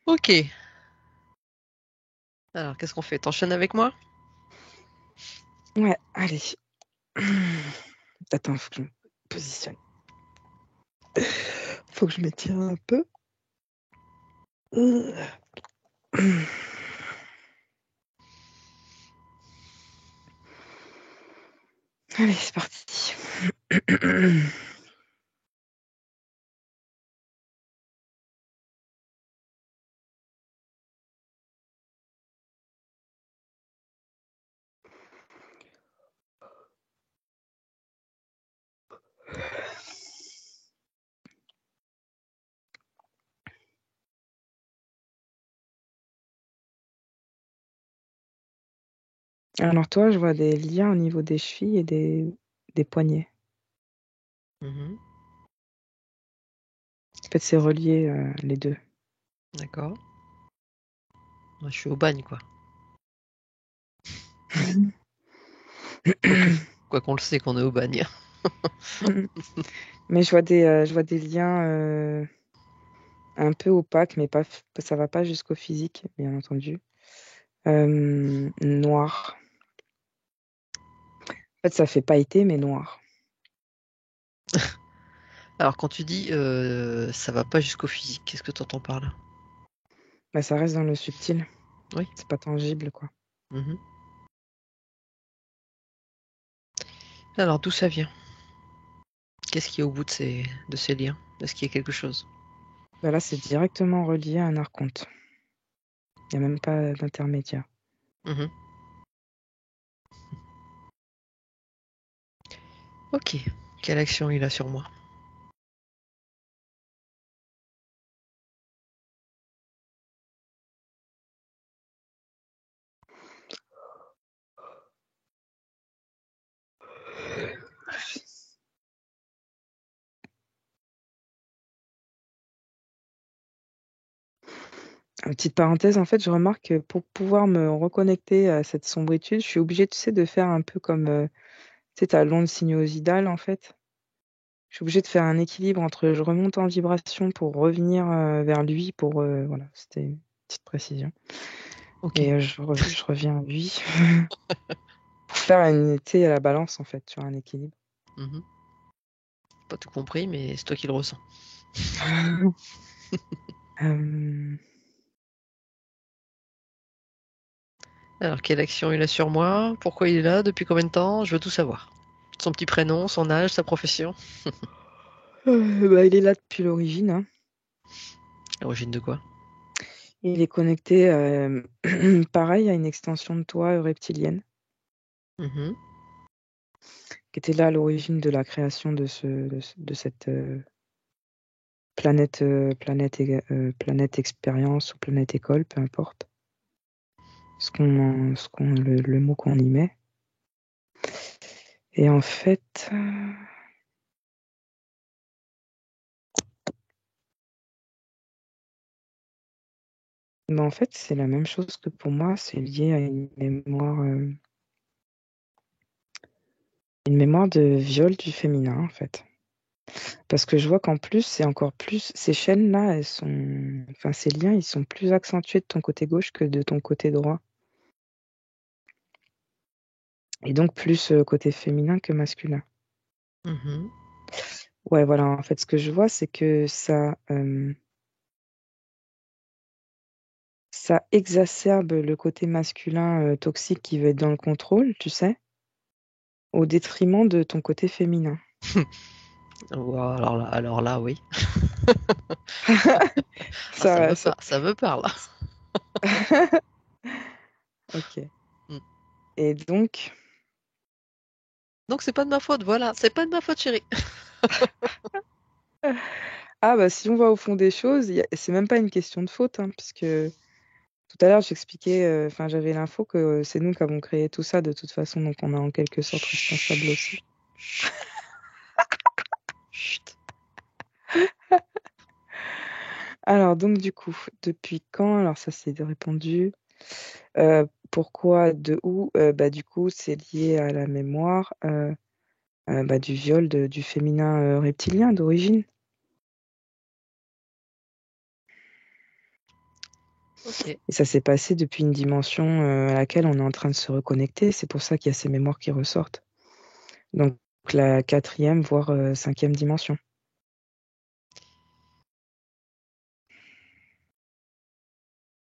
Ok. Alors, qu'est-ce qu'on fait? T'enchaînes avec moi? Ouais, allez. Attends, faut que je me positionne. Faut que je m'étire un peu. Allez, c'est parti. Alors toi, je vois des liens au niveau des chevilles et des poignets. Mhm. En fait, c'est relié les deux. D'accord. Moi, je suis au bagne, quoi. Quoi qu'on le sait qu'on est au bagne. Mais je vois des liens un peu opaques, mais pas, ça va pas jusqu'au physique, bien entendu. Noir. En fait, ça fait pailleté, mais noir. Alors, quand tu dis ça va pas jusqu'au physique, qu'est-ce que tu entends par là? Bah, ça reste dans le subtil. Oui. C'est pas tangible, quoi. Mhm. Alors, d'où ça vient? Qu'est-ce qui est au bout de ces liens? Est-ce qu'il y a quelque chose? Bah là, c'est directement relié à un archonte. Il n'y a même pas d'intermédiaire. Mhm. Ok. Quelle action il a sur moi? Petite parenthèse, en fait, je remarque que pour pouvoir me reconnecter à cette sombritude, je suis obligée, tu sais, de faire un peu comme, tu sais, ta l'onde sinusoïdale, en fait. Je suis obligée de faire un équilibre entre je remonte en vibration pour revenir vers lui, pour, voilà, c'était une petite précision. Ok. Et je reviens à lui pour faire une, tu sais, à la balance, en fait, sur un équilibre. Mhm. Pas tout compris, mais c'est toi qui le ressens. Euh, Alors, quelle action il a sur moi? Pourquoi il est là? Depuis combien de temps? Je veux tout savoir. Son petit prénom, son âge, sa profession. bah, il est là depuis l'origine, hein. L'origine de quoi? Il est connecté, pareil, à une extension de toi reptilienne, Mhm. qui était là à l'origine de la création de cette planète expérience ou planète école, peu importe le mot qu'on y met. Et en fait, c'est la même chose que pour moi, c'est lié à une mémoire de viol du féminin, en fait. Parce que je vois qu'en plus, c'est encore plus, ces chaînes-là, enfin, ces liens, ils sont plus accentués de ton côté gauche que de ton côté droit. Et donc plus côté féminin que masculin. Mhm. Ouais, voilà, en fait, ce que je vois, c'est que ça exacerbe le côté masculin toxique qui veut être dans le contrôle, tu sais, au détriment de ton côté féminin. Wow, alors là, oui. Ah, Ça, ça- ça me parle. Ok. Mm. Et donc, Donc c'est pas de ma faute, voilà. C'est pas de ma faute, chérie. ah bah si on va au fond des choses, c'est même pas une question de faute, hein, puisque tout à l'heure j'expliquais, enfin j'avais l'info que c'est nous qui avons créé tout ça de toute façon, donc on est en quelque sorte responsable aussi. Chut, chut, chut. Alors donc du coup, depuis quand? Alors ça c'est répondu. Pourquoi, de où? Bah du coup c'est lié à la mémoire bah, du viol du féminin reptilien d'origine. Ok. Et ça s'est passé depuis une dimension à laquelle on est en train de se reconnecter. C'est pour ça qu'il y a ces mémoires qui ressortent. Donc la quatrième, voire cinquième dimension.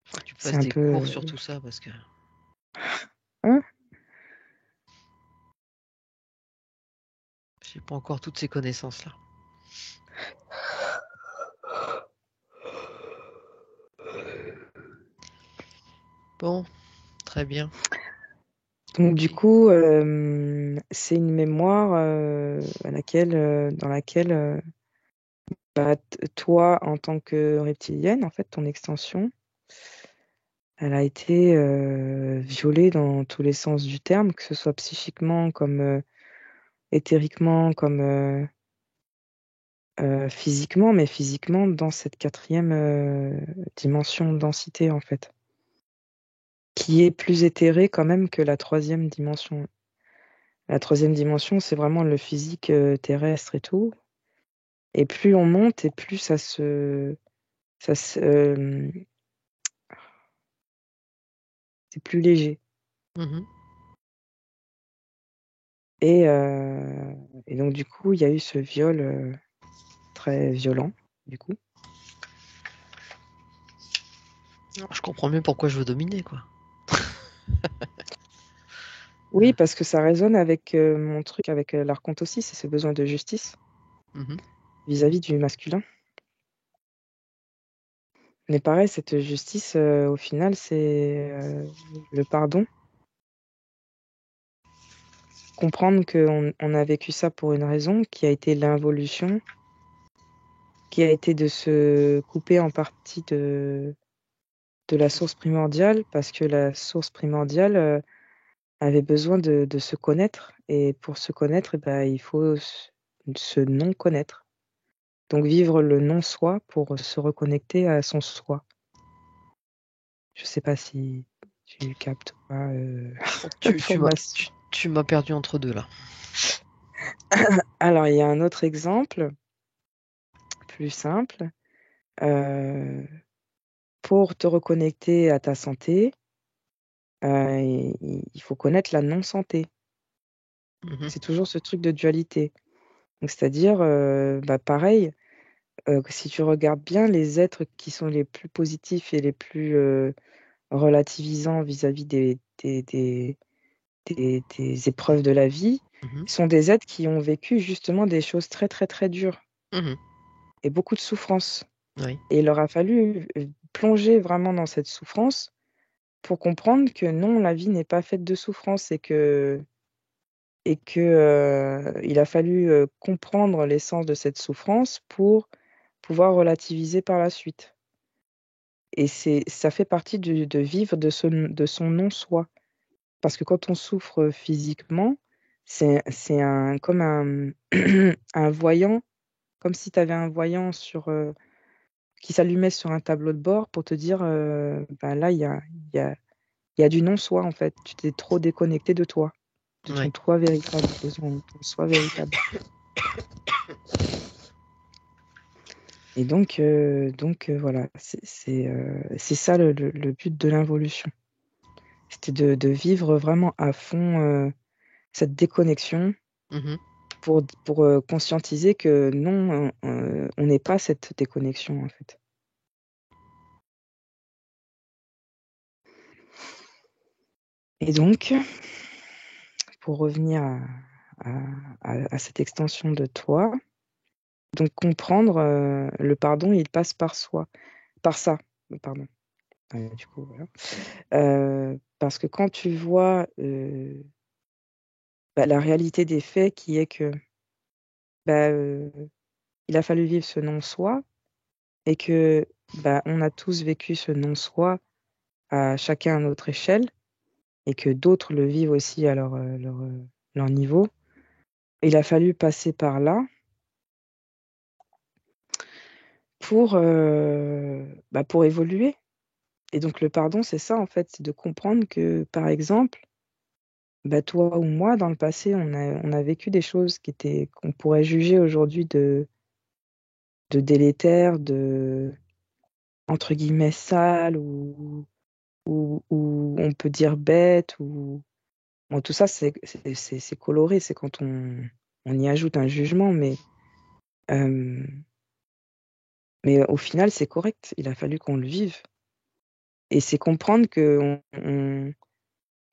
Faut que tu C'est passes un des peu... cours sur tout ça parce que Hein. j'ai pas encore toutes ces connaissances-là. Bon, très bien. Donc du Ok. coup, c'est une mémoire dans laquelle toi, en tant que reptilienne, en fait, ton extension, elle a été violée dans tous les sens du terme, que ce soit psychiquement, comme éthériquement, comme physiquement, mais physiquement dans cette quatrième dimension densité, en fait, qui est plus éthérée quand même que la troisième dimension. La troisième dimension, c'est vraiment le physique terrestre et tout. Et plus on monte, et plus ça se, c'est plus léger. Mhm. Et, euh, et donc, du coup, il y a eu ce viol très violent, du coup. Je comprends mieux pourquoi je veux dominer, quoi. Oui, parce que ça résonne avec mon truc, avec l'archonte aussi, c'est ce besoin de justice Mhm. vis-à-vis du masculin. Mais pareil, cette justice, au final, c'est le pardon. Comprendre qu'on a vécu ça pour une raison qui a été l'involution, qui a été de se couper en partie de la source primordiale, parce que la source primordiale avait besoin de se connaître. Et pour se connaître, eh ben, il faut se non-connaître. Donc vivre le non-soi pour se reconnecter à son soi. Je sais pas si tu captes pas Oh, l'information. tu m'as perdu entre deux, là. Alors, il y a un autre exemple, plus simple. Euh, pour te reconnecter à ta santé, il faut connaître la non-santé. Mhm. C'est toujours ce truc de dualité. Donc, c'est-à-dire, bah, pareil, si tu regardes bien les êtres qui sont les plus positifs et les plus relativisants vis-à-vis des épreuves de la vie, Mhm. sont des êtres qui ont vécu justement des choses très, très, très dures Mhm. et beaucoup de souffrance. Oui. Et il leur a fallu plonger vraiment dans cette souffrance pour comprendre que non, la vie n'est pas faite de souffrance et que il a fallu comprendre l'essence de cette souffrance pour pouvoir relativiser par la suite. Et ça fait partie de vivre de son non-soi. Parce que quand on souffre physiquement, c'est comme un voyant, comme si tu avais un voyant qui s'allumait sur un tableau de bord pour te dire, bah là, il y a, il y a du non-soi, en fait. Tu t'es trop déconnecté de toi, de ton Oui. toi véritable, de ton soi véritable. Et donc voilà, c'est ça le but de l'involution. C'était de vivre vraiment à fond cette déconnexion Mhm. pour conscientiser que non, on n'est pas cette déconnexion en fait. Et donc, pour revenir à cette extension de toi, donc comprendre le pardon, il passe par soi, par ça, pardon. Du coup, voilà. Parce que quand tu vois bah, la réalité des faits qui est que bah, il a fallu vivre ce non-soi et que bah, on a tous vécu ce non-soi à chacun à notre échelle et que d'autres le vivent aussi à leur niveau. Il a fallu passer par là pour évoluer. Et donc le pardon, c'est ça en fait, c'est de comprendre que, par exemple, bah, toi ou moi, dans le passé, on a vécu des choses qu'on pourrait juger aujourd'hui de délétères, entre guillemets sale ou on peut dire bête ou bon, tout ça c'est coloré, c'est quand on y ajoute un jugement, euh, mais au final c'est correct. Il a fallu qu'on le vive et c'est comprendre que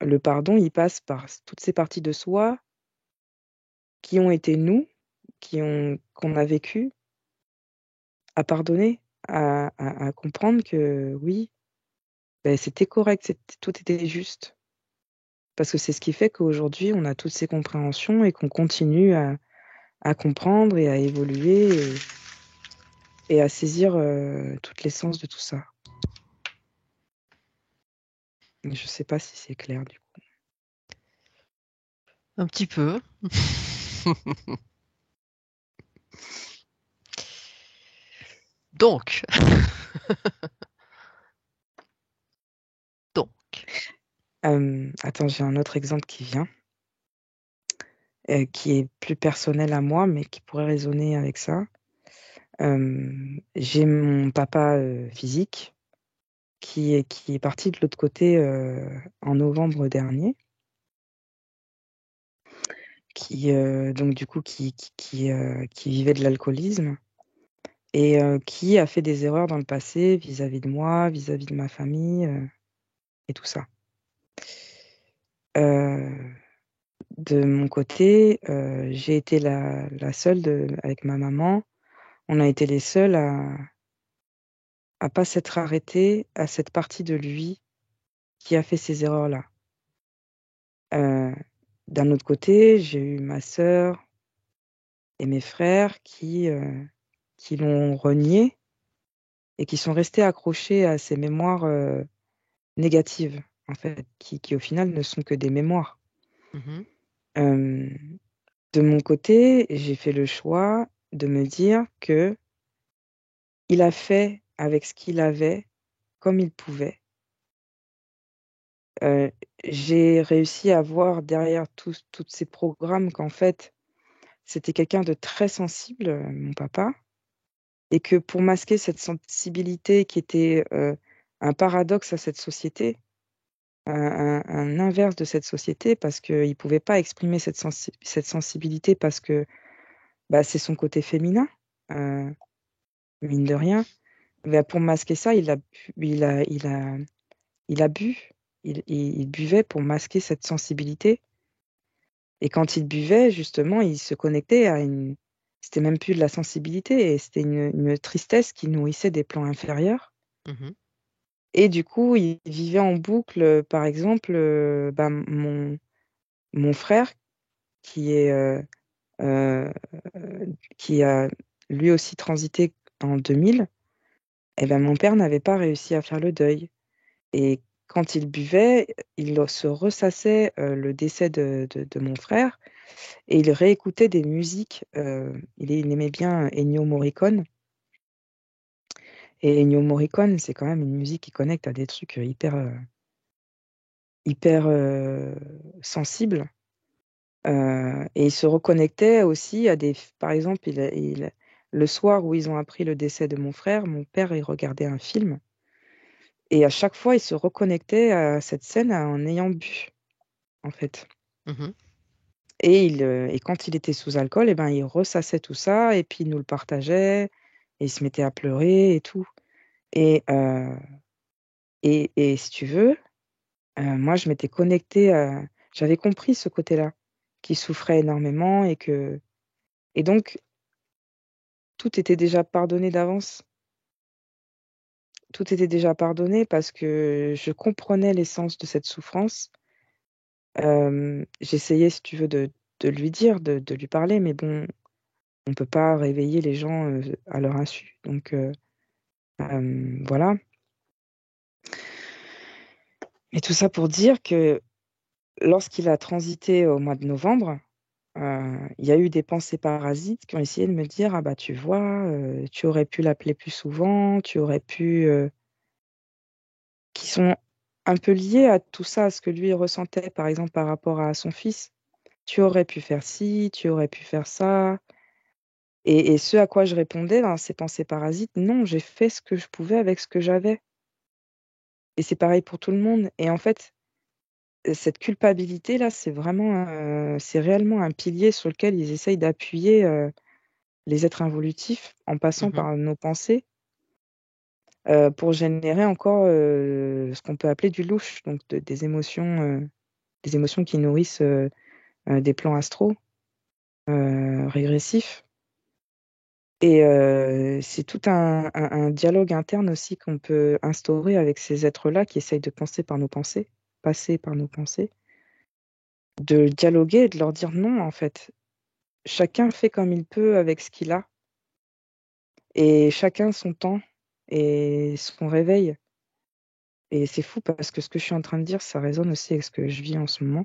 le pardon il passe par toutes ces parties de soi qui ont été nous, qu'on a vécu, à pardonner, à comprendre que oui, ben, c'était correct, tout était juste. Parce que c'est ce qui fait qu'aujourd'hui, on a toutes ces compréhensions et qu'on continue à comprendre et à évoluer et à saisir toute l'essence de tout ça. Je ne sais pas si c'est clair du coup. Un petit peu. Donc, donc, Attends, j'ai un autre exemple qui vient, qui est plus personnel à moi, mais qui pourrait résonner avec ça. J'ai mon papa physique qui est parti de l'autre côté en novembre dernier, donc du coup qui vivait de l'alcoolisme et qui a fait des erreurs dans le passé vis-à-vis de moi, vis-à-vis de ma famille et tout ça. Euh, de mon côté, j'ai été la seule avec ma maman. On a été les seuls à pas s'être arrêtés à cette partie de lui qui a fait ces erreurs-là. Euh, d'un autre côté, j'ai eu ma sœur et mes frères qui l'ont renié et qui sont restés accrochés à ces mémoires négatives, en fait, qui au final ne sont que des mémoires. mhm, Euh, de mon côté, j'ai fait le choix de me dire que il a fait avec ce qu'il avait comme il pouvait. Euh, j'ai réussi à voir derrière tous ces programmes qu'en fait, c'était quelqu'un de très sensible, mon papa, et que pour masquer cette sensibilité qui était un paradoxe à cette société, un inverse de cette société, parce qu'il ne pouvait pas exprimer cette sensibilité parce que bah, c'est son côté féminin, euh, mine de rien. Bah, pour masquer ça, il a bu. Il buvait pour masquer cette sensibilité. Et quand il buvait, justement, il se connectait à une... C'était même plus de la sensibilité, et c'était une tristesse qui nourrissait des plans inférieurs. mhm, Et du coup, il vivait en boucle, par exemple, bah, mon frère, qui est, euh, qui a lui aussi transité en 2000, et ben, mon père n'avait pas réussi à faire le deuil. Et quand il buvait, il se ressassait le décès de mon frère et il réécoutait des musiques. Il aimait bien Ennio Morricone. Et Ennio Morricone, c'est quand même une musique qui connecte à des trucs hyper sensibles. Et il se reconnectait aussi à des... Par exemple, le soir où ils ont appris le décès de mon frère, mon père, il regardait un film. Et à chaque fois, il se reconnectait à cette scène en ayant bu, en fait. mhm. Et quand il était sous alcool, eh ben, il ressassait tout ça et puis il nous le partageait et il se mettait à pleurer et tout. Et, euh, et si tu veux, moi, je m'étais connectée j'avais compris ce côté-là, qui souffrait énormément et donc, tout était déjà pardonné d'avance. Tout était déjà pardonné parce que je comprenais l'essence de cette souffrance. J'essayais, si tu veux, de lui dire, de lui parler, mais bon, on peut pas réveiller les gens à leur insu. Donc, voilà. Et tout ça pour dire que lorsqu'il a transité au mois de novembre, il y a eu des pensées parasites qui ont essayé de me dire, ah bah tu vois, tu aurais pu l'appeler plus souvent, tu aurais pu, qui sont un peu liées à tout ça, à ce que lui ressentait, par exemple par rapport à son fils. Tu aurais pu faire ci, tu aurais pu faire ça. Et ce à quoi je répondais dans ces pensées parasites, non, j'ai fait ce que je pouvais avec ce que j'avais. Et c'est pareil pour tout le monde. Et en fait, cette culpabilité-là, c'est réellement un pilier sur lequel ils essayent d'appuyer les êtres involutifs en passant Mhm. par nos pensées pour générer encore ce qu'on peut appeler du louche, donc des émotions qui nourrissent des plans astraux régressifs. Et c'est tout un dialogue interne aussi qu'on peut instaurer avec ces êtres-là qui essayent de penser par nos pensées, passer par nos pensées, de dialoguer et de leur dire non, en fait. Chacun fait comme il peut avec ce qu'il a, et chacun son temps et son réveil. Et c'est fou parce que ce que je suis en train de dire, ça résonne aussi avec ce que je vis en ce moment.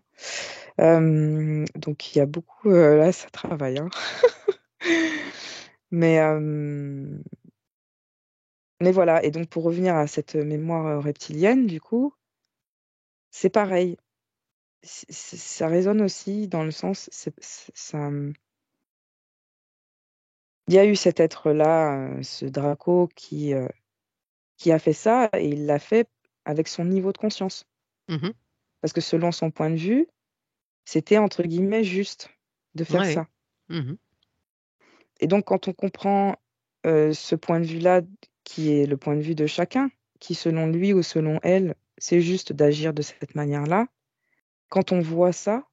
Donc il y a beaucoup, là, ça travaille, hein. Mais, mais voilà, et donc pour revenir à cette mémoire reptilienne, du coup, c'est pareil. Ça résonne aussi dans le sens, ça, il y a eu cet être-là, ce Draco qui a fait ça, et il l'a fait avec son niveau de conscience. Mhm. Parce que selon son point de vue, c'était entre guillemets juste de faire Ouais. ça. Mhm. Et donc, quand on comprend ce point de vue-là, qui est le point de vue de chacun, qui selon lui ou selon elle, c'est juste d'agir de cette manière-là, quand on voit ça,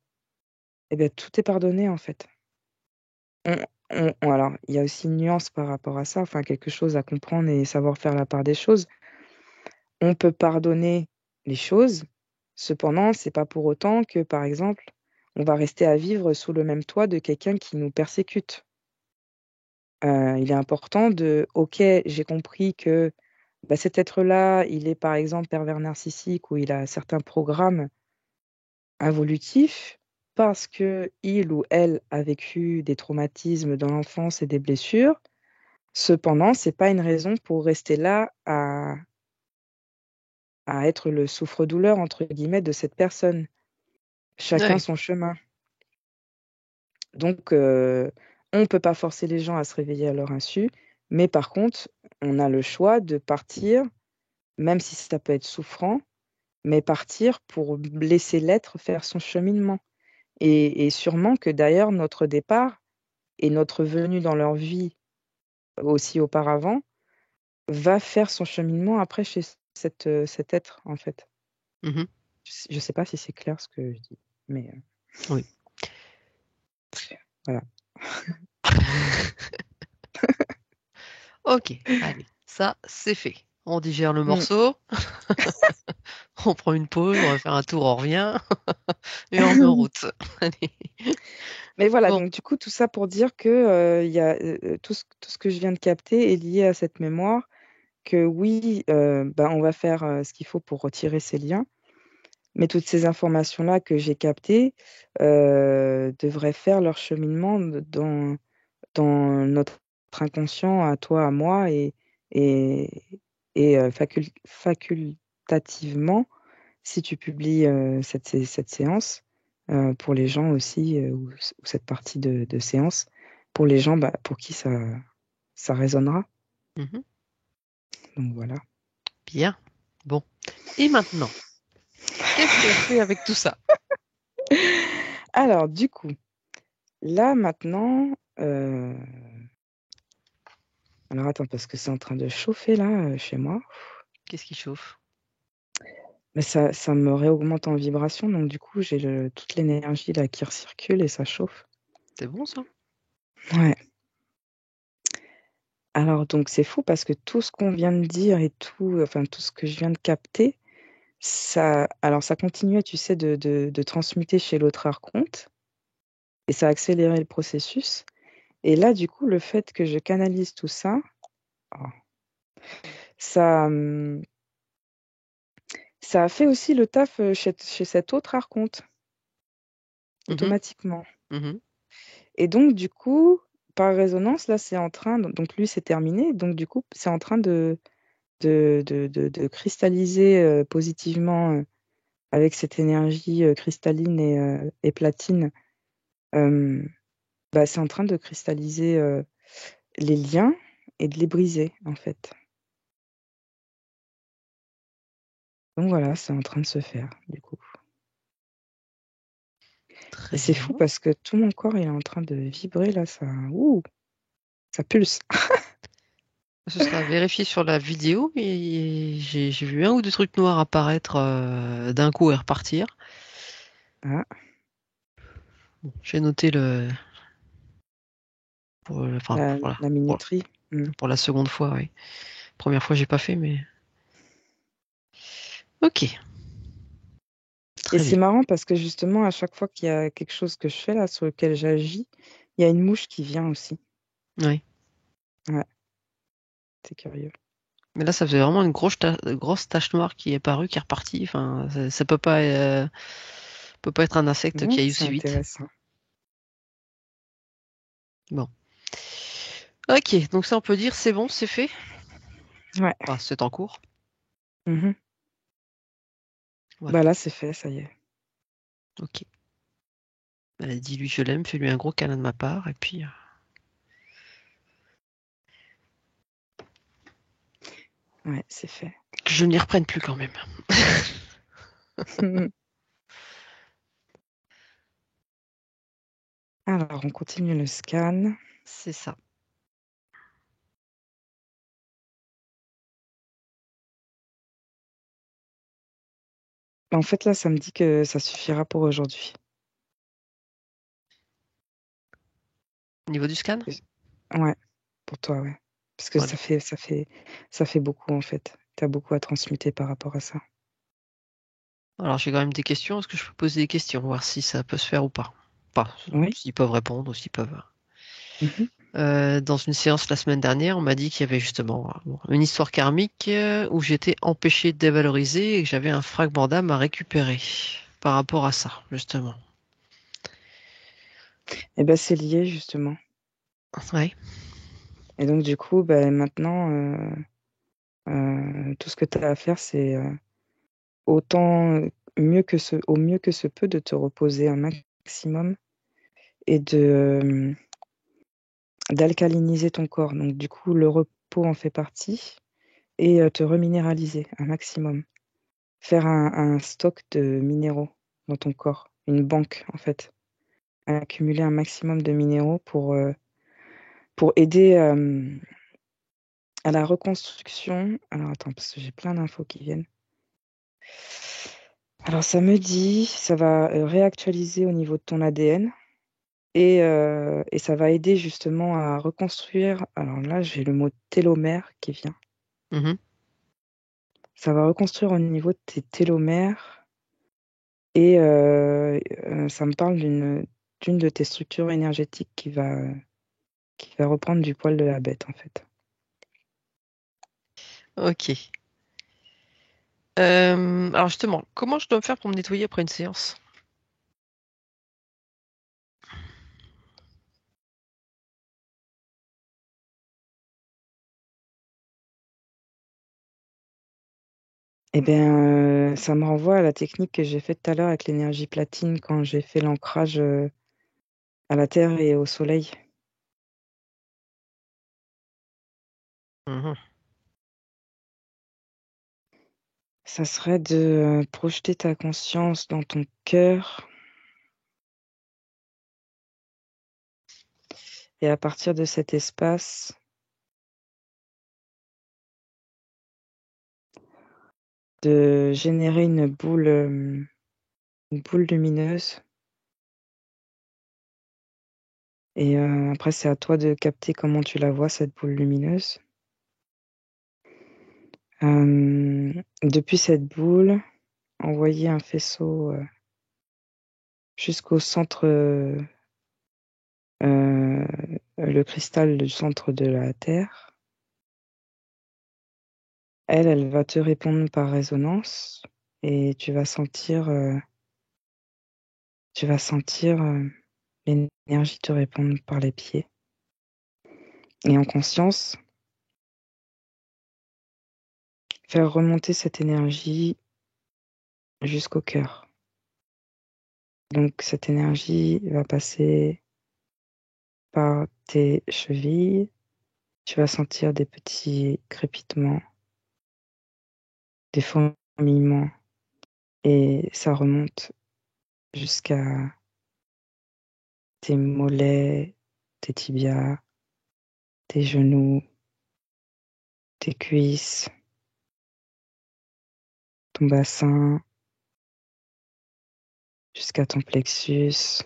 eh bien, tout est pardonné en fait. Alors, il y a aussi une nuance par rapport à ça, enfin quelque chose à comprendre et savoir faire la part des choses. On peut pardonner les choses, cependant, c'est pas pour autant que, par exemple, on va rester à vivre sous le même toit de quelqu'un qui nous persécute. Il est important de OK, j'ai compris que, bah, cet être-là, il est par exemple pervers narcissique ou il a certains programmes involutifs parce qu'il ou elle a vécu des traumatismes dans l'enfance et des blessures. Cependant, c'est pas une raison pour rester là à être le «souffre-douleur» entre guillemets de cette personne. Chacun Ouais. son chemin. Donc on ne peut pas forcer les gens à se réveiller à leur insu, mais par contre, on a le choix de partir, même si ça peut être souffrant, mais partir pour laisser l'être faire son cheminement. Et sûrement que d'ailleurs notre départ et notre venue dans leur vie aussi auparavant va faire son cheminement après chez cet être, en fait. Mhm. Je sais pas si c'est clair ce que je dis, mais Oui. voilà. Ok, allez, ça c'est fait. On digère le Mmh. morceau, on prend une pause, on va faire un tour, on revient et on remet en route. Allez. Mais voilà, Bon. donc du coup, tout ça pour dire que, il y a, tout ce que je viens de capter est lié à cette mémoire, que oui, ben, on va faire, ce qu'il faut pour retirer ces liens, mais toutes ces informations-là que j'ai captées, devraient faire leur cheminement dans notre inconscient à toi, à moi et facultativement, si tu publies, cette séance, pour les gens aussi, ou cette partie de séance, pour les gens, bah, pour qui ça résonnera. Mhm. Donc voilà. Bien. Bon. Et maintenant, qu'est-ce qu'on fait avec tout ça? Alors du coup, là maintenant, alors attends parce que c'est en train de chauffer là, chez moi. Qu'est-ce qui chauffe? Mais ça me réaugmente en vibration, donc du coup, j'ai toute l'énergie là qui recircule et ça chauffe. C'est bon ça? Ouais. Alors donc c'est fou parce que tout ce qu'on vient de dire et tout, enfin tout ce que je viens de capter, ça continuait, tu sais, de transmuter chez l'autre archonte et ça a accéléré le processus. Et là, du coup, le fait que je canalise tout ça, oh, ça, ça a fait aussi le taf, chez cet autre archonte, Mhm. automatiquement. Mhm. Et donc du coup, par résonance, là, c'est en train donc lui, c'est terminé, donc du coup, c'est en train de cristalliser, positivement, avec cette énergie, cristalline et platine, bah, c'est en train de cristalliser, les liens et de les briser, en fait. Donc voilà, c'est en train de se faire, du coup. Très Et c'est bien. fou parce que tout mon corps, il est en train de vibrer, là, ça pulse. Ce sera à vérifier sur la vidéo, mais j'ai vu un ou deux trucs noirs apparaître d'un coup et repartir. Ah, Bon, j'ai noté le enfin voilà, la minuterie. Mm. pour la seconde fois, oui. Première fois j'ai pas fait, mais ok, Et très c'est bien. marrant parce que justement, à chaque fois qu'il y a quelque chose que je fais là, sur lequel j'agis, il y a une mouche qui vient aussi. Oui. Ouais, c'est curieux. Mais là, ça faisait vraiment une grosse tache noire qui est apparue, qui est repartie. Enfin, ça peut pas être un insecte qui aille C'est aussi vite. intéressant. Bon. Ok, donc ça on peut dire c'est bon, c'est fait. Ouais. Enfin, c'est en cours. Mhm. Voilà. Bah là, c'est fait, ça y est. Ok. Dis-lui je l'aime, fais-lui un gros câlin de ma part, et puis Ouais, c'est fait. que je n'y reprenne plus quand même. Alors, on continue le scan. C'est ça. En fait, là, ça me dit que ça suffira pour aujourd'hui. Au niveau du scan? Ouais, pour toi, ouais. Parce que Voilà. ça fait beaucoup, en fait. T'as beaucoup à transmuter par rapport à ça. Alors j'ai quand même des questions. Est-ce que je peux poser des questions, voir si ça peut se faire ou pas? Pas. Oui. S'ils peuvent répondre ou s'ils peuvent. Mhm. Dans une séance la semaine dernière, on m'a dit qu'il y avait justement bon, une histoire karmique où j'étais empêché de dévaloriser et que j'avais un fragment d'âme à récupérer par rapport à ça, justement. Eh ben, c'est lié, justement. Ouais. Et donc, du coup, ben, maintenant, tout ce que tu as à faire, c'est autant au mieux que se peut de te reposer un maximum et d'alcaliniser ton corps. Donc, du coup, le repos en fait partie et te reminéraliser un maximum. Faire un stock de minéraux dans ton corps, une banque en fait. Accumuler un maximum de minéraux pour aider à la reconstruction. Alors, attends, parce que j'ai plein d'infos qui viennent. Alors, ça me dit, ça va réactualiser au niveau de ton ADN et ça va aider justement à reconstruire. Alors là, j'ai le mot télomère qui vient. Mhm. Ça va reconstruire au niveau de tes télomères et ça me parle d'une de tes structures énergétiques qui va reprendre du poil de la bête en fait. Ok. Alors justement, comment je dois me faire pour me nettoyer après une séance? Eh bien, ça me renvoie à la technique que j'ai faite tout à l'heure avec l'énergie platine quand j'ai fait l'ancrage à la terre et au soleil. Mhm. Ça serait de projeter ta conscience dans ton cœur et à partir de cet espace, de générer une boule lumineuse. Et après, c'est à toi de capter comment tu la vois, cette boule lumineuse. Depuis cette boule, envoyer un faisceau jusqu'au centre, le cristal du centre de la Terre. Elle va te répondre par résonance et tu vas sentir l'énergie te répondre par les pieds. Et en conscience, faire remonter cette énergie jusqu'au cœur. Donc cette énergie va passer par tes chevilles. Tu vas sentir des petits crépitements, des fourmillements, et ça remonte jusqu'à tes mollets, tes tibias, tes genoux, tes cuisses, ton bassin, jusqu'à ton plexus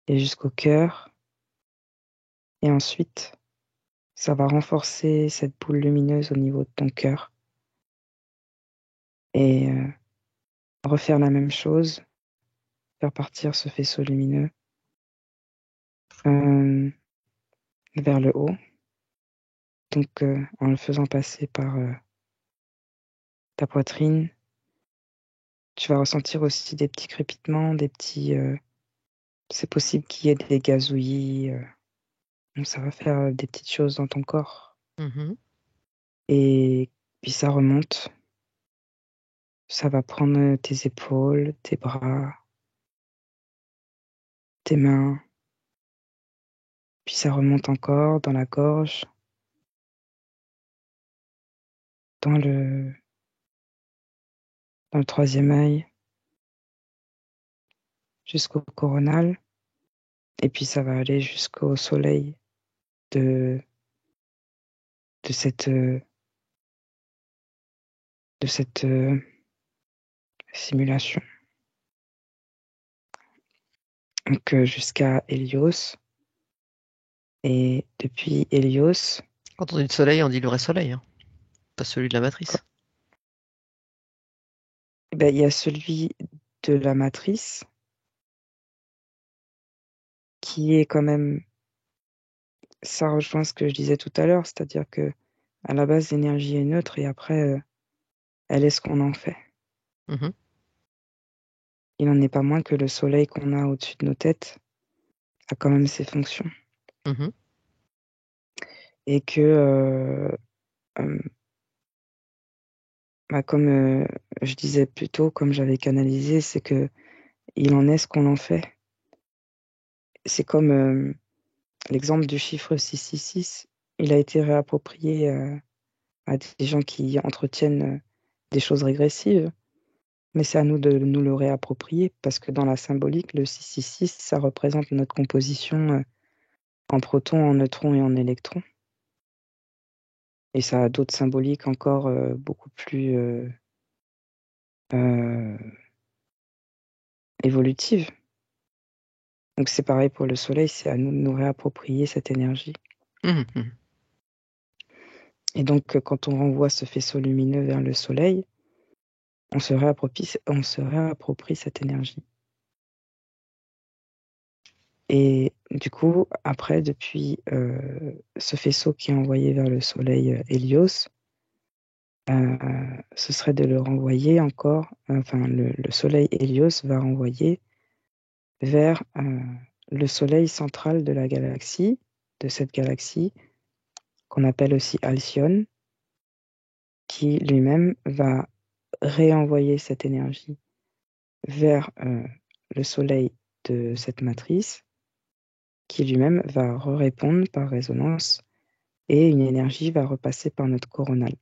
et jusqu'au cœur. Et ensuite, ça va renforcer cette boule lumineuse au niveau de ton cœur. Et refaire la même chose, faire partir ce faisceau lumineux vers le haut. Donc, en le faisant passer par ta poitrine, tu vas ressentir aussi des petits crépitements, des petits. C'est possible qu'il y ait des gazouillis. Donc ça va faire des petites choses dans ton corps. Mhm. Et puis ça remonte. Ça va prendre tes épaules, tes bras, tes mains. Puis ça remonte encore dans la gorge, dans le troisième œil, jusqu'au coronal. Et puis ça va aller jusqu'au soleil de cette simulation. Donc jusqu'à Hélios. Et depuis Hélios, Quand on dit le soleil, on dit le vrai soleil, hein, pas celui de la matrice. il y a celui de la matrice qui est quand même, ça rejoint ce que je disais tout à l'heure, c'est-à-dire que à la base l'énergie est neutre et après elle est ce qu'on en fait. Mhm. Il n'en est pas moins que le soleil qu'on a au-dessus de nos têtes a quand même ses fonctions. Mhm. Et que, comme je disais plus tôt, comme j'avais canalisé, c'est que il en est ce qu'on en fait. C'est comme l'exemple du chiffre 666. Il a été réapproprié à des gens qui entretiennent des choses régressives. Mais c'est à nous de nous le réapproprier parce que dans la symbolique, le 666, ça représente notre composition en protons, en neutrons et en électrons. Et ça a d'autres symboliques encore beaucoup plus euh, évolutives. Donc c'est pareil pour le Soleil, c'est à nous de nous réapproprier cette énergie. Mhm. Mhm. Et donc quand on renvoie ce faisceau lumineux vers le Soleil, on se réapproprie cette énergie. Et du coup, après, depuis ce faisceau qui est envoyé vers le Soleil Hélios, ce serait de le renvoyer encore, enfin le Soleil Hélios va renvoyer vers le Soleil central de la galaxie, de cette galaxie, qu'on appelle aussi Alcyone, qui lui-même va réenvoyer cette énergie vers le Soleil de cette matrice, qui lui-même va répondre par résonance et une énergie va repasser par notre coronal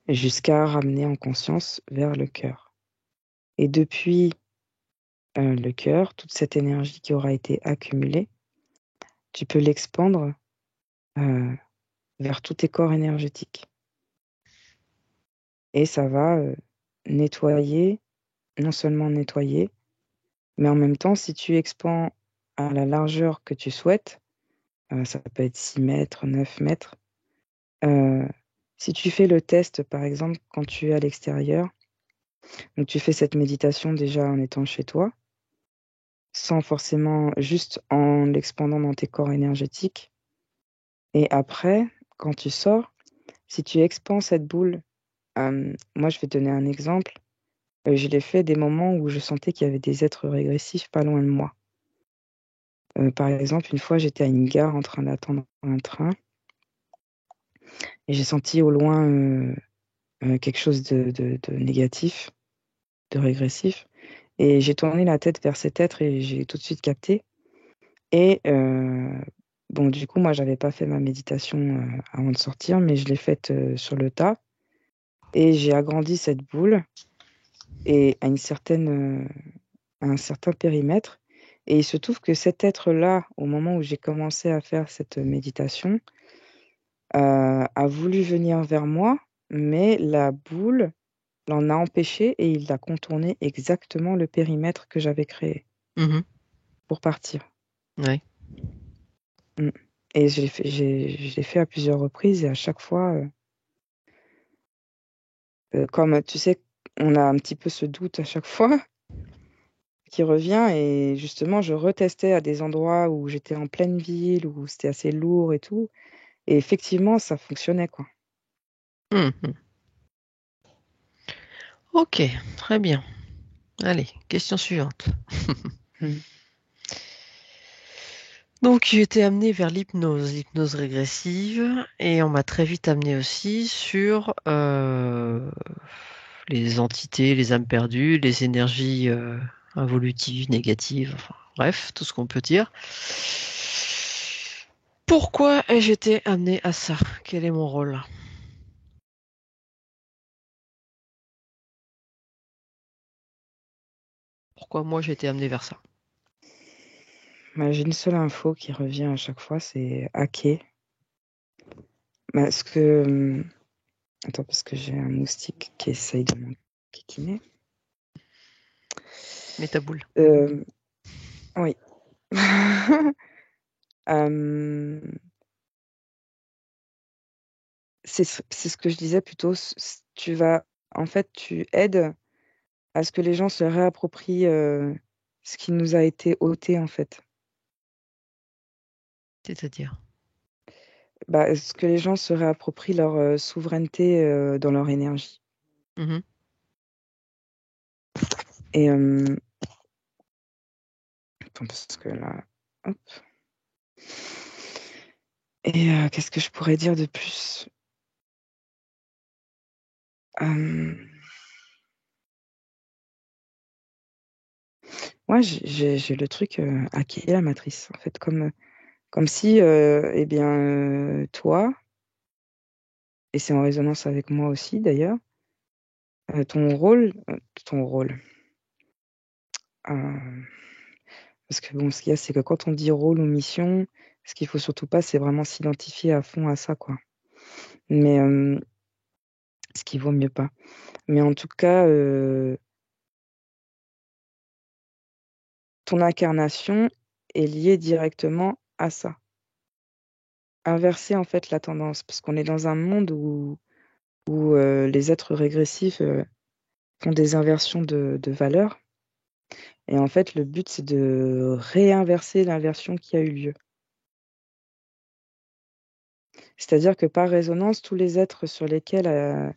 jusqu'à ramener en conscience vers le cœur. Et depuis le cœur, toute cette énergie qui aura été accumulée, tu peux l'expandre vers tous tes corps énergétiques. Et ça va nettoyer, non seulement nettoyer, mais en même temps, si tu expands à la largeur que tu souhaites, ça peut être 6 mètres, 9 mètres, si tu fais le test, par exemple, quand tu es à l'extérieur, donc tu fais cette méditation déjà en étant chez toi, sans forcément, juste en l'expandant dans tes corps énergétiques. Et après, quand tu sors, si tu expands cette boule, moi je vais te donner un exemple. Je l'ai fait des moments où je sentais qu'il y avait des êtres régressifs pas loin de moi. Par exemple, une fois, j'étais à une gare en train d'attendre un train et j'ai senti au loin quelque chose de négatif, de régressif. Et j'ai tourné la tête vers cet être et j'ai tout de suite capté. Et bon, du coup, moi, j'avais pas fait ma méditation avant de sortir, mais je l'ai faite sur le tas. Et j'ai agrandi cette boule et à un certain périmètre. Et il se trouve que cet être-là, au moment où j'ai commencé à faire cette méditation, a voulu venir vers moi, mais la boule l'en a empêché et il a contourné exactement le périmètre que j'avais créé Mhm. pour partir. Ouais. Mm. Et je l'ai fait à plusieurs reprises et à chaque fois, comme tu sais, on a un petit peu ce doute à chaque fois qui revient et justement, je retestais à des endroits où j'étais en pleine ville, où c'était assez lourd et tout. Et effectivement, ça fonctionnait, quoi. Mhm. Ok, très bien. Allez, question suivante. Mm. Donc, j'ai été amenée vers l'hypnose régressive, et on m'a très vite amené aussi sur les entités, les âmes perdues, les énergies involutives, négatives, enfin, bref, tout ce qu'on peut dire. Pourquoi ai-je été amenée à ça? Quel est mon rôle? Pourquoi moi j'ai été amenée vers ça? Bah, j'ai une seule info qui revient à chaque fois, c'est hacker. Parce que... Attends, parce que j'ai un moustique qui essaye de m'enquiquiner. Mais ta boule. Oui. Euh, c'est ce que je disais plutôt. Tu vas, en fait, tu aides à ce que les gens se réapproprient ce qui nous a été ôté, en fait. C'est-à-dire. Bah, ce que les gens se réapproprient leur souveraineté dans leur énergie. Mhm. Et attends, parce que là, hop. Et qu'est-ce que je pourrais dire de plus? Euh, Moi, j'ai le truc hacker la matrice, en fait, comme si, eh bien, toi, et c'est en résonance avec moi aussi d'ailleurs, ton rôle, euh, parce que bon, ce qu'il y a, c'est que quand on dit rôle ou mission, ce qu'il faut surtout pas, c'est vraiment s'identifier à fond à ça, quoi. Mais ce qui vaut mieux pas. Mais en tout cas, ton incarnation est liée directement à ça. Inverser en fait la tendance, parce qu'on est dans un monde où les êtres régressifs font des inversions de valeurs. Et en fait, le but, c'est de réinverser l'inversion qui a eu lieu. C'est-à-dire que par résonance, tous les êtres sur lesquels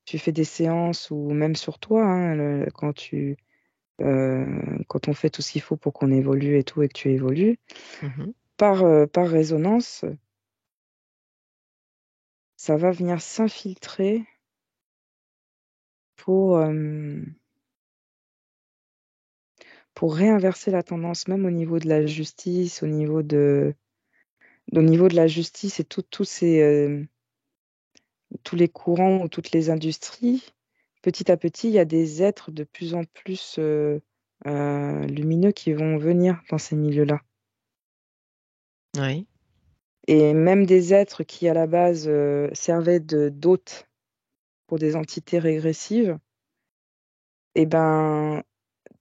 tu fais des séances ou même sur toi, hein, quand on fait tout ce qu'il faut pour qu'on évolue et tout et que tu évolues, Mhm. par résonance, ça va venir s'infiltrer pour, euh, pour réinverser la tendance, même au niveau de la justice, au niveau de la justice et tous les courants ou toutes les industries, petit à petit, il y a des êtres de plus en plus lumineux qui vont venir dans ces milieux-là. Oui. Et même des êtres qui, à la base, servaient d'hôtes pour des entités régressives, et ben,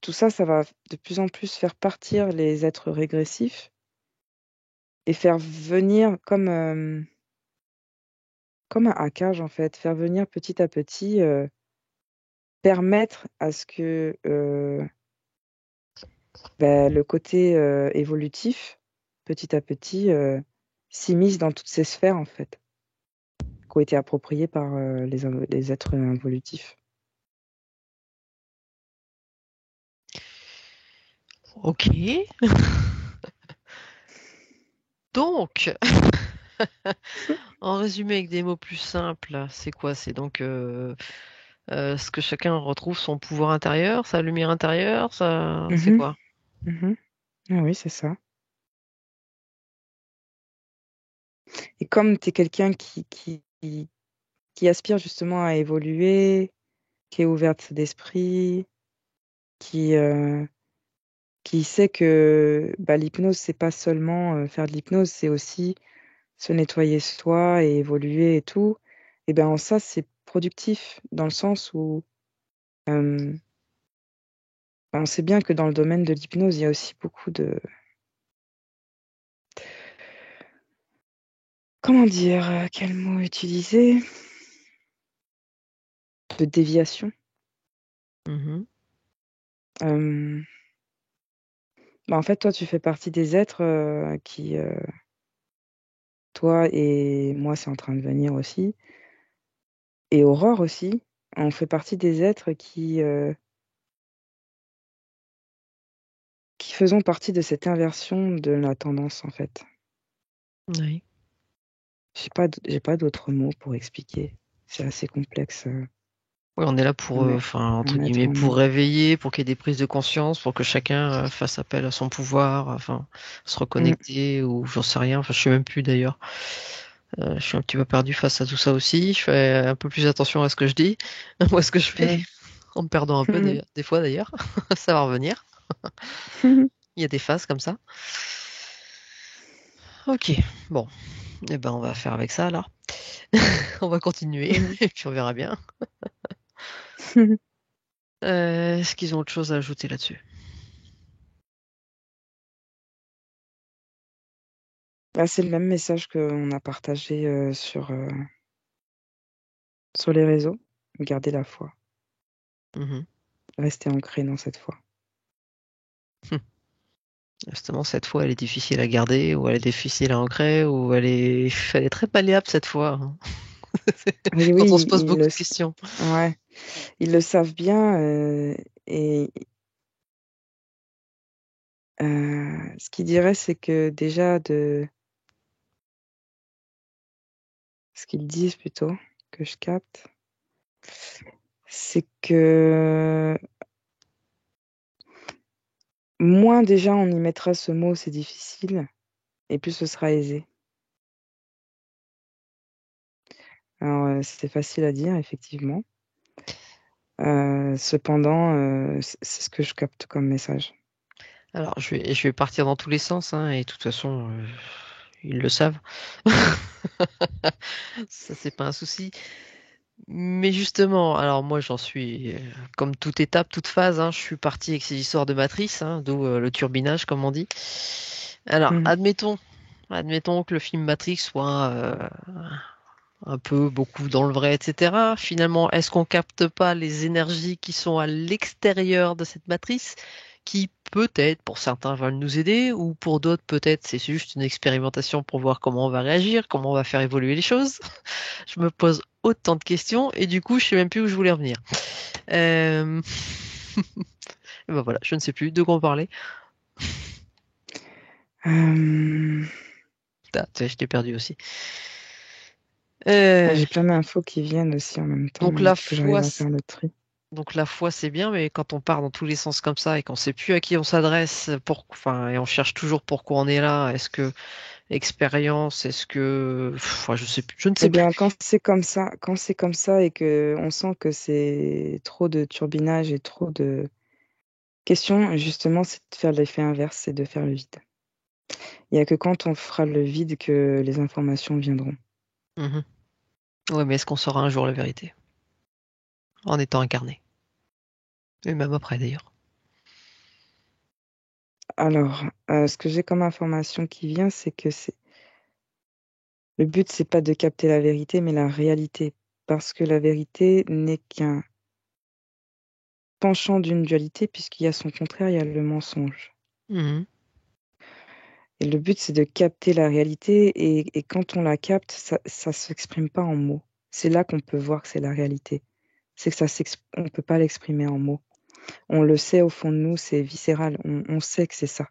tout ça, ça va de plus en plus faire partir les êtres régressifs et faire venir comme un hackage, en fait, faire venir petit à petit, permettre à ce que le côté évolutif, petit à petit, s'immisce dans toutes ces sphères, en fait, qui ont été appropriées par les êtres involutifs. Ok. Donc, en résumé avec des mots plus simples, c'est quoi? C'est donc Est-ce que chacun retrouve son pouvoir intérieur, sa lumière intérieure, c'est Mhm, quoi? mhm. Ah oui, c'est ça. Et comme tu es quelqu'un qui aspire justement à évoluer, qui est ouverte d'esprit, qui, euh, qui sait que bah, l'hypnose, c'est pas seulement faire de l'hypnose, c'est aussi se nettoyer soi et évoluer et tout, et ben en ça, c'est productif dans le sens où euh, ben, on sait bien que dans le domaine de l'hypnose, il y a aussi beaucoup de, comment dire, quel mot utiliser? De déviation. Mhm. Euh, bah, en fait, toi, tu fais partie des êtres qui, toi et moi, c'est en train de venir aussi, et Aurore aussi, on fait partie des êtres qui faisons partie de cette inversion de la tendance, en fait. Oui. J'ai pas d'autres mots pour expliquer. C'est assez complexe Oui, on est là à pour, mettre, enfin, à entre mettre guillemets, en pour mots. réveiller, pour qu'il y ait des prises de conscience, pour que chacun fasse appel à son pouvoir, enfin, se Mm. reconnecter ou j'en sais rien. Enfin, je sais même plus d'ailleurs. Je suis un petit peu perdu face à tout ça aussi. Je fais un peu plus attention à ce que je dis, ou à ce que je fais, Mm. en me perdant un peu des fois d'ailleurs. Ça va revenir. Il y a des phases comme ça. Ok, bon, eh ben on va faire avec ça alors. On va continuer Mm. et puis on verra bien. Est-ce qu'ils ont autre chose à ajouter là-dessus? Bah, c'est le même message qu'on a partagé sur les réseaux. Gardez la foi. Mhm. Restez ancré dans cette foi. Justement, cette fois, elle est difficile à garder, ou elle est difficile à ancrer, ou elle est très malléable cette fois, hein. Oui, Quand on se oui, pose beaucoup de questions. ouais, ils le savent bien. Et ce qu'ils diraient, c'est que déjà, ce qu'ils disent plutôt, que je capte, c'est que moins déjà on y mettra ce mot, c'est difficile, et plus ce sera aisé. Alors, c'est facile à dire, effectivement. Cependant, c'est ce que je capte comme message. Alors, je vais partir dans tous les sens, hein, et de toute façon, ils le savent. Ça, c'est pas un souci. Mais justement, alors moi, j'en suis, comme toute étape, toute phase, hein, je suis parti avec ces histoires de matrice, hein, d'où le turbinage, comme on dit. Alors, Mhm. admettons que le film Matrix soit un peu beaucoup dans le vrai, etc. Finalement, est-ce qu'on capte pas les énergies qui sont à l'extérieur de cette matrice, qui peut-être pour certains veulent nous aider, ou pour d'autres peut-être c'est juste une expérimentation pour voir comment on va réagir, comment on va faire évoluer les choses. Je me pose autant de questions et du coup je sais même plus où je voulais revenir. Euh... et ben voilà, je ne sais plus de quoi on parlait. Euh, Ah, tu sais, je t'ai perdu aussi. Euh, J'ai plein d'infos qui viennent aussi en même temps, donc mais il la faut que j'arrive foi, à faire le tri. Donc la foi c'est bien, mais quand on part dans tous les sens comme ça et qu'on sait plus à qui on s'adresse, enfin, et on cherche toujours pourquoi on est là, est-ce que expérience, est-ce que, enfin, je ne Eh sais plus. bien, quand c'est comme ça et que on sent que c'est trop de turbinage et trop de questions, justement, c'est de faire l'effet inverse, c'est de faire le vide. Il n'y a que quand on fera le vide que les informations viendront. Mhm. Ouais, mais est-ce qu'on saura un jour la vérité en étant incarné? Et même après d'ailleurs. Alors, ce que j'ai comme information qui vient, c'est que le but, c'est pas de capter la vérité, mais la réalité. Parce que la vérité n'est qu'un penchant d'une dualité, puisqu'il y a son contraire, il y a le mensonge. Mhm. Et le but, c'est de capter la réalité, et quand on la capte, ça ne s'exprime pas en mots. C'est là qu'on peut voir que c'est la réalité. C'est que on ne peut pas l'exprimer en mots. On le sait au fond de nous, c'est viscéral. On sait que c'est ça.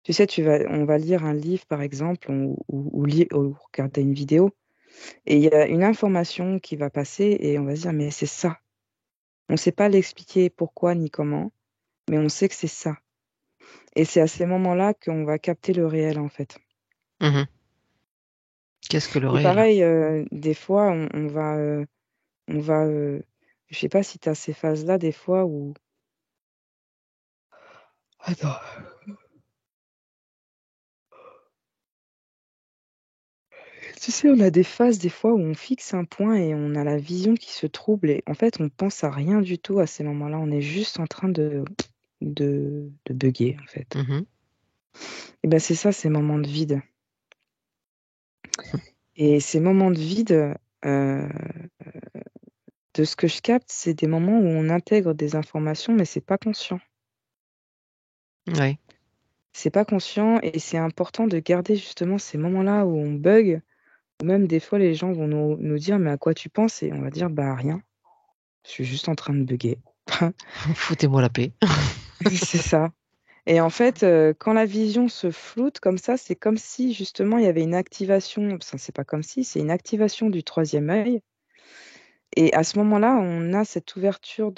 Tu sais, on va lire un livre, par exemple, ou regarder une vidéo. Et il y a une information qui va passer et on va se dire, mais c'est ça. On ne sait pas l'expliquer pourquoi ni comment, mais on sait que c'est ça. Et c'est à ces moments-là qu'on va capter le réel, en fait. Mhm. Qu'est-ce que le Et réel? pareil, des fois, on va, je sais pas si tu as ces phases-là, des fois où... Attends. Tu sais, on a des phases, des fois, où on fixe un point et on a la vision qui se trouble. Et en fait, on pense à rien du tout à ces moments-là. On est juste en train de bugger, en fait. Mhm. Et ben c'est ça, ces moments de vide. Et ces moments de vide, euh, de ce que je capte, c'est des moments où on intègre des informations, mais c'est pas conscient. Ouais. C'est pas conscient et c'est important de garder justement ces moments-là où on bug, ou même des fois les gens vont nous dire mais à quoi tu penses? Et on va dire bah rien, je suis juste en train de bugger. Foutez-moi la paix. C'est ça. Et en fait, quand la vision se floute comme ça, c'est comme si justement il y avait une activation, enfin, c'est pas comme si, c'est une activation du troisième œil. Et à ce moment-là, on a cette ouverture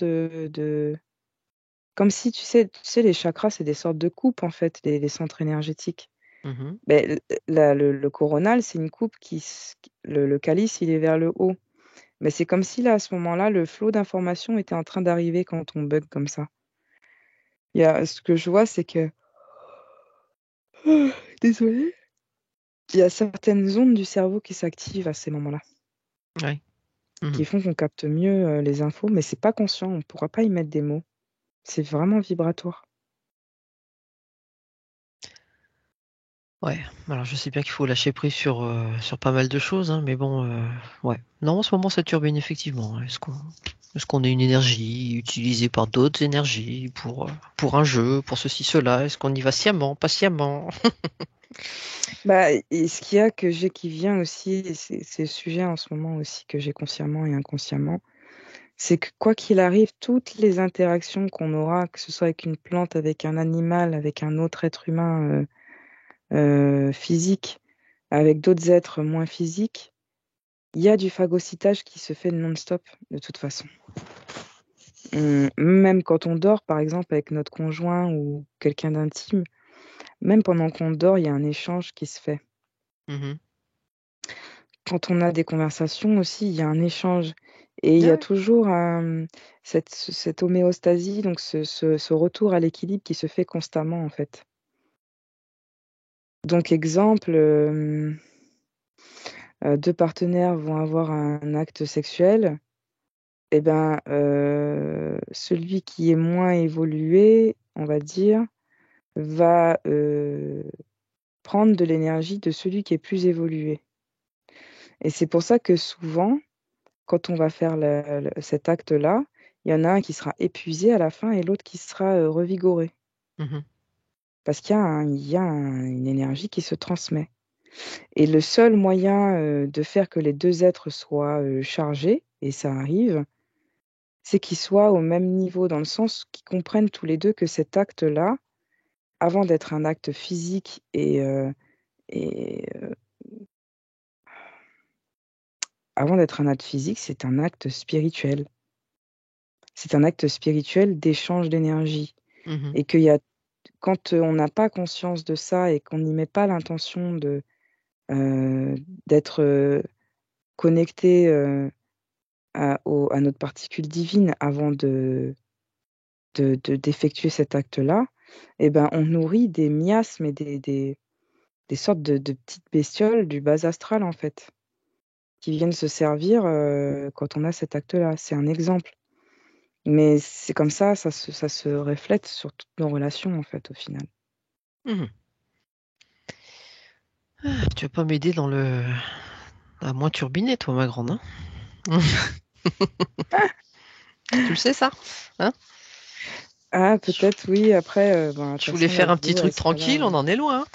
comme si, tu sais, les chakras, c'est des sortes de coupes, en fait, les centres énergétiques. Mhm. Ben, le coronal, c'est une coupe le calice, il est vers le haut. Mais c'est comme si, là, à ce moment-là, le flot d'informations était en train d'arriver quand on bug comme ça. Ce que je vois, c'est que... Désolée. Il y a certaines zones du cerveau qui s'activent à ces moments-là, Ouais. qui Mhm. font qu'on capte mieux les infos, mais c'est pas conscient, on ne pourra pas y mettre des mots. C'est vraiment vibratoire. Ouais. Alors je sais bien qu'il faut lâcher prise sur pas mal de choses, hein, mais bon, ouais. Non, en ce moment ça turbine effectivement. Est-ce qu'on a une énergie utilisée par d'autres énergies pour un jeu, pour ceci, cela? Est-ce qu'on y va sciemment, patiemment? Bah, et ce qu'il y a que j'ai qui vient aussi, et c'est le sujet en ce moment aussi que j'ai consciemment et inconsciemment, c'est que quoi qu'il arrive, toutes les interactions qu'on aura, que ce soit avec une plante, avec un animal, avec un autre être humain physique, avec d'autres êtres moins physiques, il y a du phagocytage qui se fait non-stop de toute façon. Même quand on dort, par exemple, avec notre conjoint ou quelqu'un d'intime, même pendant qu'on dort, il y a un échange qui se fait. Mhm. Quand on a des conversations aussi, il y a un échange. Et il y a Ouais. toujours cette homéostasie, donc ce retour à l'équilibre qui se fait constamment, en fait. Donc, exemple, deux partenaires vont avoir un acte sexuel. Eh ben, celui qui est moins évolué, on va dire, va prendre de l'énergie de celui qui est plus évolué. Et c'est pour ça que souvent, quand on va faire cet acte-là, il y en a un qui sera épuisé à la fin et l'autre qui sera revigoré. Mhm. Parce une énergie qui se transmet. Et le seul moyen de faire que les deux êtres soient chargés, et ça arrive, c'est qu'ils soient au même niveau, dans le sens qu'ils comprennent tous les deux que cet acte-là, avant d'être un acte physique et avant d'être un acte physique, c'est un acte spirituel. C'est un acte spirituel d'échange d'énergie. Mhm. Et quand on n'a pas conscience de ça et qu'on n'y met pas l'intention d'être connecté à notre particule divine avant d'effectuer cet acte-là, eh ben, on nourrit des miasmes et des sortes de petites bestioles du bas astral, en fait, qui viennent se servir quand on a cet acte-là. C'est un exemple. Mais c'est comme ça se reflète sur toutes nos relations, en fait, au final. Mhm. Tu vas pas m'aider à moins turbiner, toi, ma grande, hein? Tu le sais, ça? Hein? Ah, Je, peut-être, oui. Après, bon, de toute je voulais façon, la faire un petit vidéo, elle truc sera tranquille, là. on en est loin.